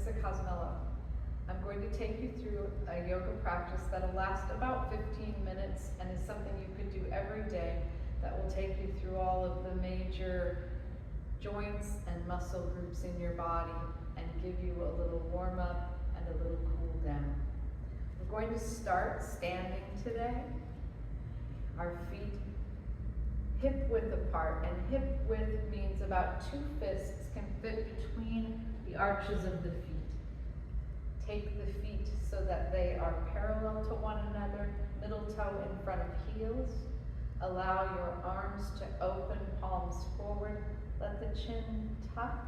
Lisa Cosmillo. I'm going to take you through a yoga practice that'll last about 15 minutes and is something you could do every day that will take you through all of the major joints and muscle groups in your body and give you a little warm up and a little cool down. We're going to start standing today. Our feet hip width apart, and hip width means about 2 fists can fit between the arches of the feet. Take the feet so that they are parallel to one another, middle toe in front of heels. Allow your arms to open, palms forward. Let the chin tuck.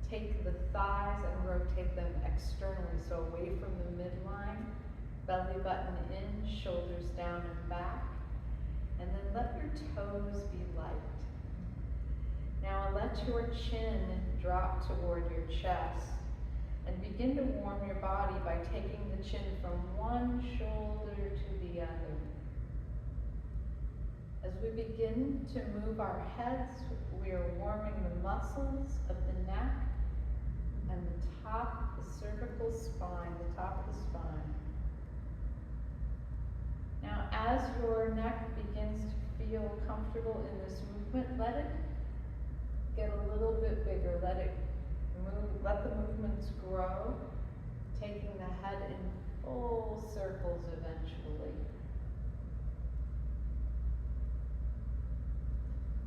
Take the thighs and rotate them externally, so away from the midline. Belly button in, shoulders down and back. And then let your toes be light. Now let your chin drop toward your chest and begin to warm your body by taking the chin from one shoulder to the other. As we begin to move our heads, we are warming the muscles of the neck and the top, the cervical spine, the top of the spine. Now, as your neck begins to feel comfortable in this movement, let it get a little bit bigger. Let it move, let the movements grow, taking the head in full circles eventually.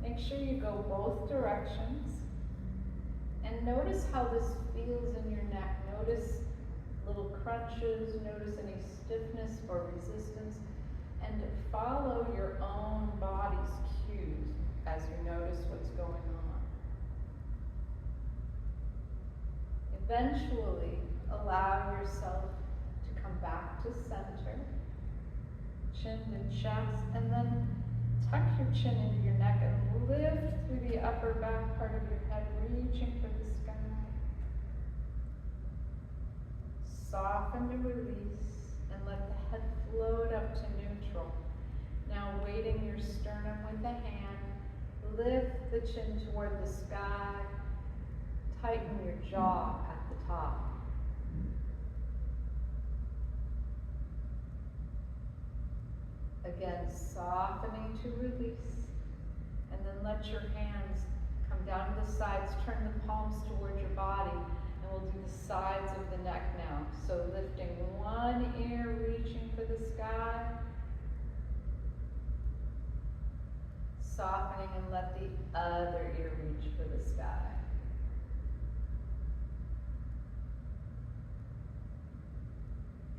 Make sure you go both directions and notice how this feels in your neck. Notice little crunches, notice any stiffness or resistance, and follow your own body's cues as you notice what's going on. Eventually, allow yourself to come back to center, chin to chest, and then tuck your chin into your neck and lift through the upper back part of your head, reaching for the sky. Soften to release and let the head float up to neutral. Now weighting your sternum with a hand, lift the chin toward the sky, tighten your jaw at the top. Again, softening to release, and then let your hands come down to the sides, turn the palms towards your body, and we'll do the sides of the neck now. So lifting one ear, reaching for the sky, softening and let the other ear reach for the sky.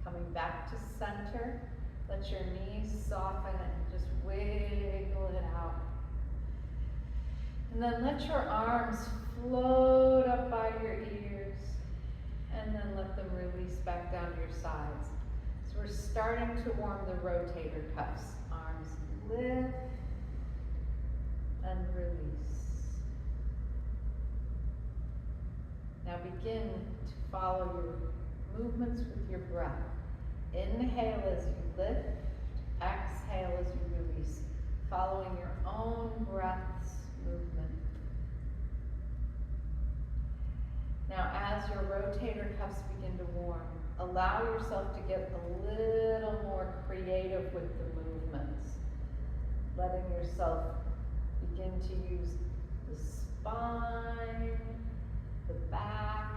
Coming back to center, let your knees soften and just wiggle it out. And then let your arms float up by your ears, and then let them release back down to your sides. So we're starting to warm the rotator cuffs. Arms lift and release. Now begin to follow your movements with your breath. Inhale as you lift, exhale as you release, following your own breath's movement. Now as your rotator cuffs begin to warm, allow yourself to get a little more creative with the movements, letting yourself begin to use the spine, the back,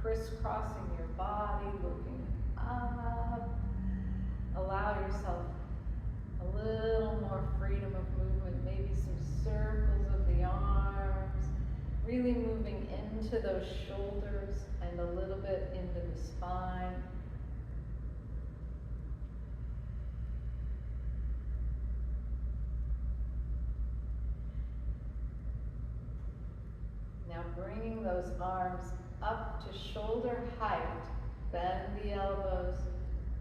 crisscrossing your body, looking up. Allow yourself a little more freedom of movement, maybe some circles of the arms, really moving into those shoulders and a little bit into the spine. Now bringing those arms up to shoulder height, bend the elbows,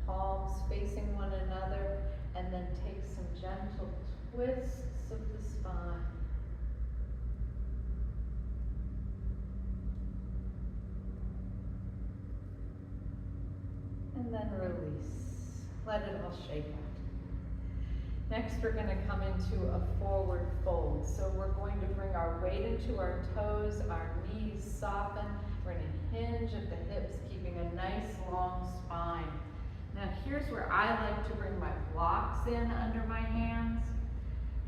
palms facing one another, and then take some gentle twists of the spine. And then release. Let it all shake out. Next, we're going to come into a forward fold. So we're going to bring our weight into our toes, our knees knees soften. We're gonna hinge at the hips, keeping a nice long spine. Now here's where I like to bring my blocks in under my hands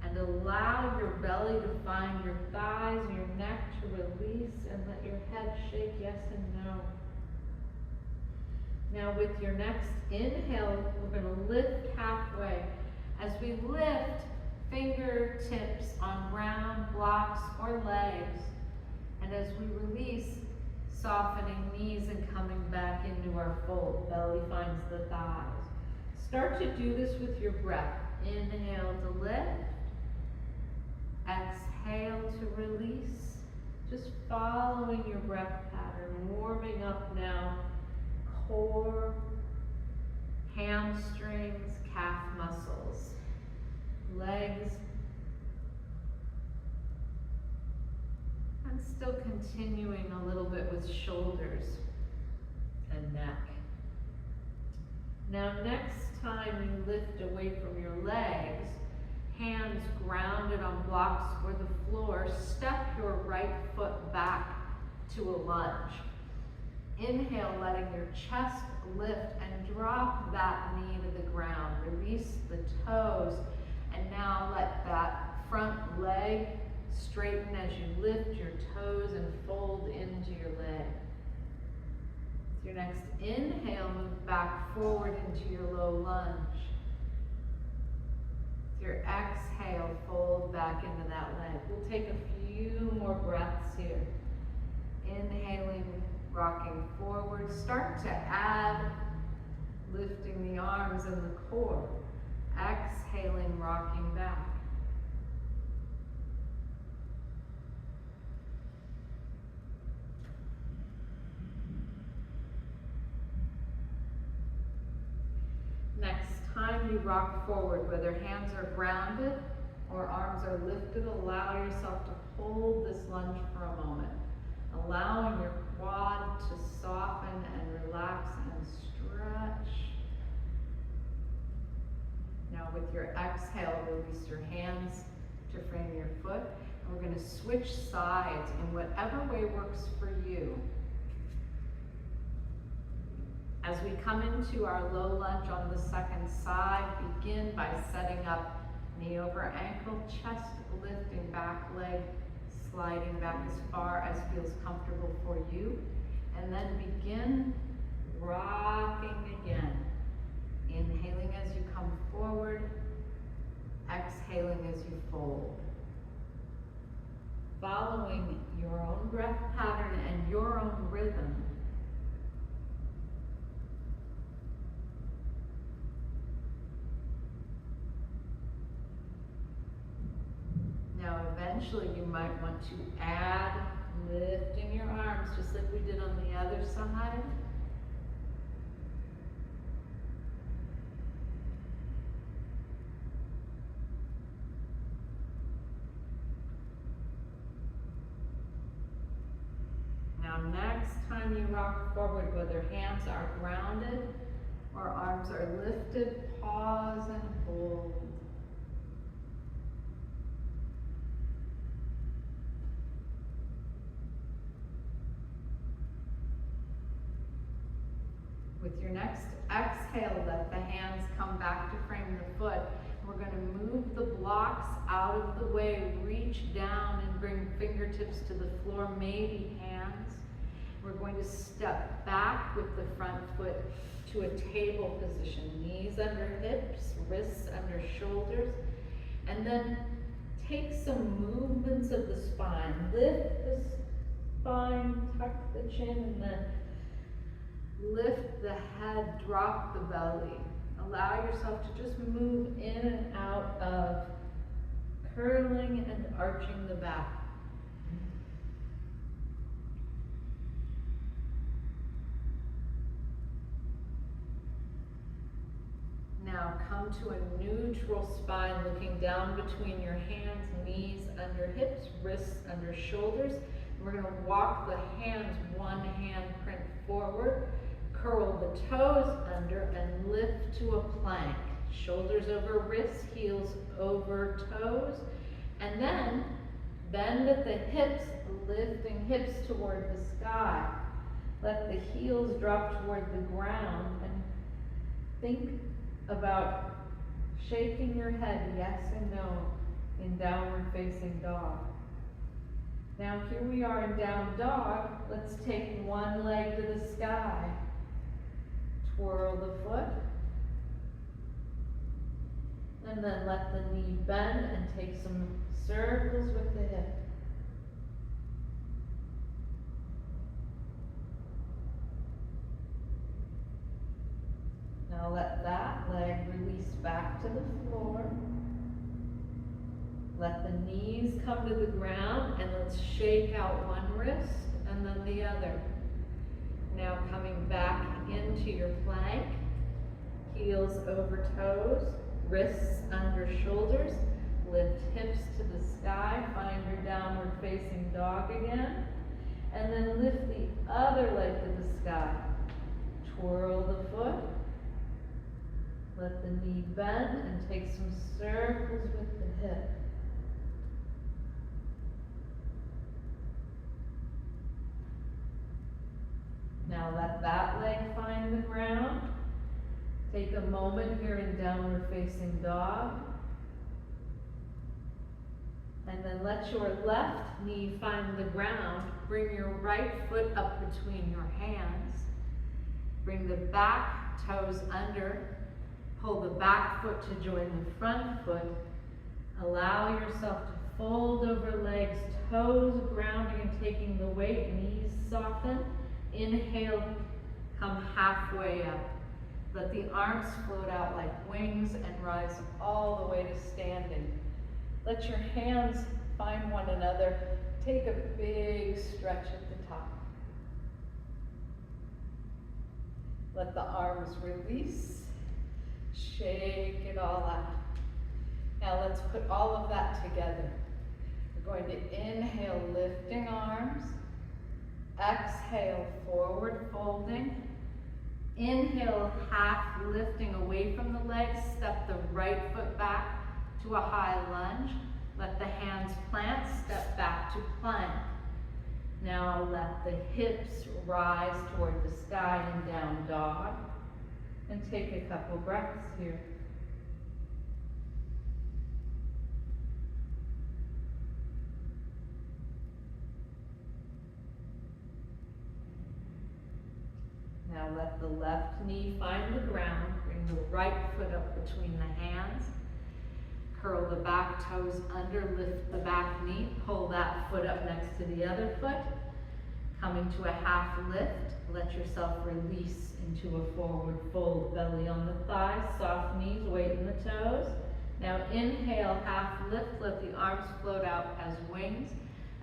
and allow your belly to find your thighs and your neck to release, and let your head shake yes and no. Now with your next inhale, we're going to lift halfway. As we lift, fingertips on ground, blocks, or legs. And as we release, softening knees and coming back into our fold. Belly finds the thighs. Start to do this with your breath. Inhale to lift. Exhale to release. Just following your breath pattern, warming up now. Core, hamstrings, calf muscles, legs, and still continuing a little bit with shoulders and neck. Now next time you lift away from your legs, hands grounded on blocks or the floor, step your right foot back to a lunge. Inhale, letting your chest lift and drop that knee to the ground. Release the toes, and now let that front leg straighten as you lift your toes and fold into your leg. With your next inhale, move back forward into your low lunge. With your exhale, fold back into that leg. We'll take a few more breaths here. Inhaling, rocking forward. Start to add lifting the arms and the core. Exhaling, rocking back. Next time you rock forward, whether hands are grounded or arms are lifted, allow yourself to hold this lunge for a moment. Allowing your quad to soften and relax and stretch. Now with your exhale, release your hands to frame your foot. And we're going to switch sides in whatever way works for you. As we come into our low lunge on the second side, begin by setting up knee over ankle, chest lifting, back leg sliding back as far as feels comfortable for you. And then begin rocking again. Inhaling as you come forward, exhaling as you fold. Following your own breath pattern and your own rhythm. Now eventually you might want to add lifting your arms just like we did on the other side. Now next time you rock forward, whether hands are grounded or arms are lifted, pause and hold. With your next exhale, let the hands come back to frame the foot. We're going to move the blocks out of the way, reach down and bring fingertips to the floor, maybe hands. We're going to step back with the front foot to a table position, knees under hips, wrists under shoulders, and then take some movements of the spine. Lift the spine, tuck the chin, and then lift the head, drop the belly. Allow yourself to just move in and out of curling and arching the back. Now come to a neutral spine, looking down between your hands, knees under hips, wrists under shoulders. We're going to walk the hands, one hand print forward. Curl the toes under and lift to a plank. Shoulders over wrists, heels over toes. And then bend at the hips, lifting hips toward the sky. Let the heels drop toward the ground, and think about shaking your head yes and no in downward facing dog. Now here we are in down dog. Let's take one leg to the sky. Twirl the foot. And then let the knee bend and take some circles with the hip. Now let that leg release back to the floor. Let the knees come to the ground, and let's shake out one wrist and then the other. Now coming back into your plank, heels over toes, wrists under shoulders, lift hips to the sky, find your downward facing dog again, and then lift the other leg to the sky. Twirl the foot, let the knee bend and take some circles with the hip. Now let that leg find the ground. Take a moment here in downward facing dog. And then let your left knee find the ground. Bring your right foot up between your hands. Bring the back toes under. Pull the back foot to join the front foot. Allow yourself to fold over legs, toes grounding and taking the weight, knees soften. Inhale, come halfway up. Let the arms float out like wings and rise all the way to standing. Let your hands find one another. Take a big stretch at the top. Let the arms release. Shake it all out. Now let's put all of that together. We're going to inhale, lifting arms. Exhale, forward folding. Inhale, half lifting away from the legs. Step the right foot back to a high lunge. Let the hands plant, step back to plank. Now let the hips rise toward the sky in down dog. And take a couple breaths here. Now let the left knee find the ground. Bring the right foot up between the hands. Curl the back toes under, lift the back knee. Pull that foot up next to the other foot. Coming to a half lift. Let yourself release into a forward fold. Belly on the thighs, soft knees, weight in the toes. Now inhale, half lift. Let the arms float out as wings.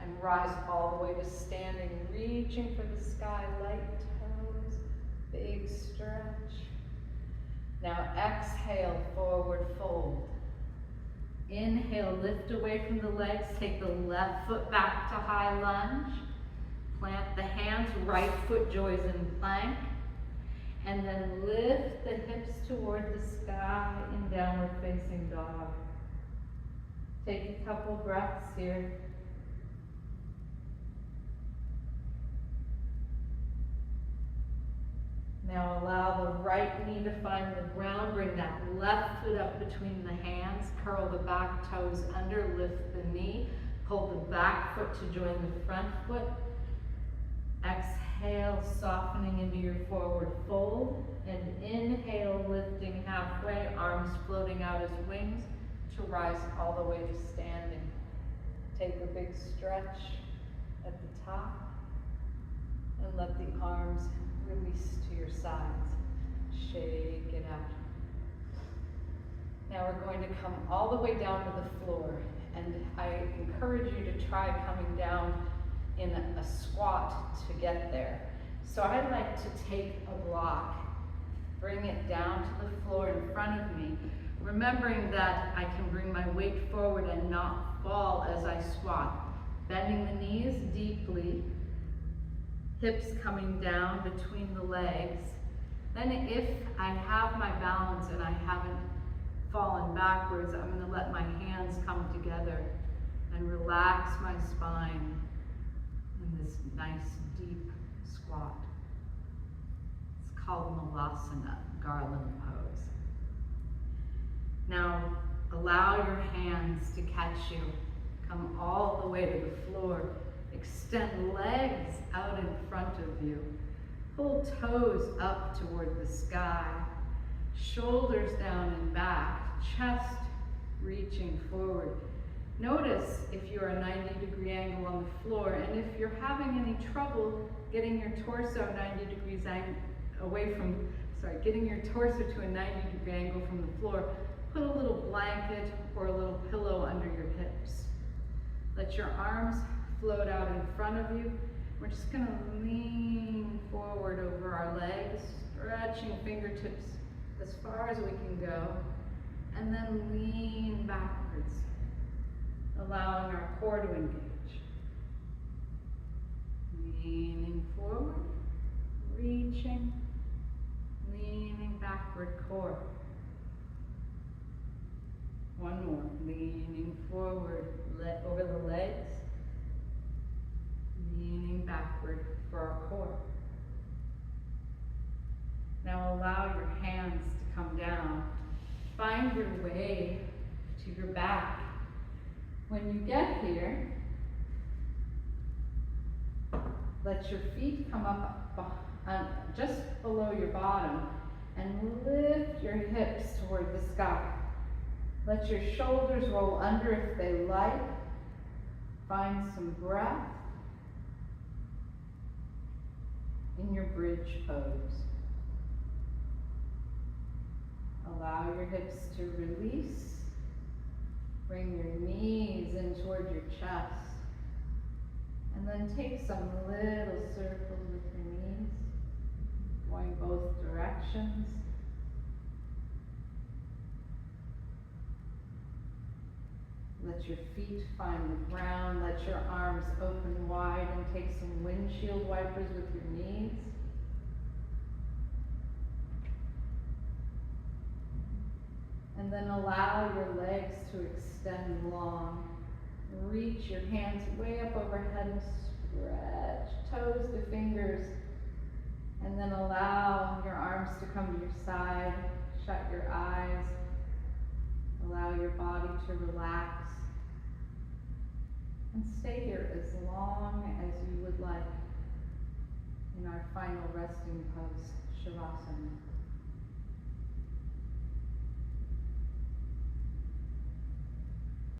And rise all the way to standing, reaching for the sky, light toes. Big stretch. Now exhale, forward fold. Inhale, lift away from the legs. Take the left foot back to high lunge. Plant the hands, right foot joins in plank. And then lift the hips toward the sky in downward facing dog. Take a couple breaths here. Now allow the right knee to find the ground. Bring that left foot up between the hands. Curl the back toes under. Lift the knee. Pull the back foot to join the front foot. Exhale, softening into your forward fold. And inhale, lifting halfway. Arms floating out as wings to rise all the way to standing. Take a big stretch at the top. And let the arms release to your sides. Shake it out. Now we're going to come all the way down to the floor. And I encourage you to try coming down in a squat to get there. So I like to take a block, bring it down to the floor in front of me, remembering that I can bring my weight forward and not fall as I squat. Bending the knees deeply, hips coming down between the legs. Then if I have my balance and I haven't fallen backwards, I'm going to let my hands come together and relax my spine. in this nice deep squat. It's called Malasana, garland pose. Now allow your hands to catch you. Come all the way to the floor. Extend legs out in front of you. Pull toes up toward the sky. Shoulders down and back. Chest reaching forward. Notice if you're a 90-degree angle on the floor, and if you're having any trouble getting your torso 90 degrees getting your torso to a 90-degree angle from the floor, put a little blanket or a little pillow under your hips. Let your arms float out in front of you. We're just going to lean forward over our legs, stretching fingertips as far as we can go, and then lean backwards, allowing our core to engage. Leaning forward, reaching, leaning backward, core. One more, leaning forward, over the legs, leaning backward for our core. Now allow your hands to come down. Find your way to your back. When you get here, let your feet come up just below your bottom and lift your hips toward the sky. Let your shoulders roll under if they like. Find some breath in your bridge pose. Allow your hips to release. Bring your knees in toward your chest. And then take some little circles with your knees, going both directions. Let your feet find the ground. Let your arms open wide and take some windshield wipers with your knees. And then allow your legs to extend long. Reach your hands way up overhead and stretch toes to fingers. And then allow your arms to come to your side. Shut your eyes. Allow your body to relax. And stay here as long as you would like in our final resting pose, Shavasana.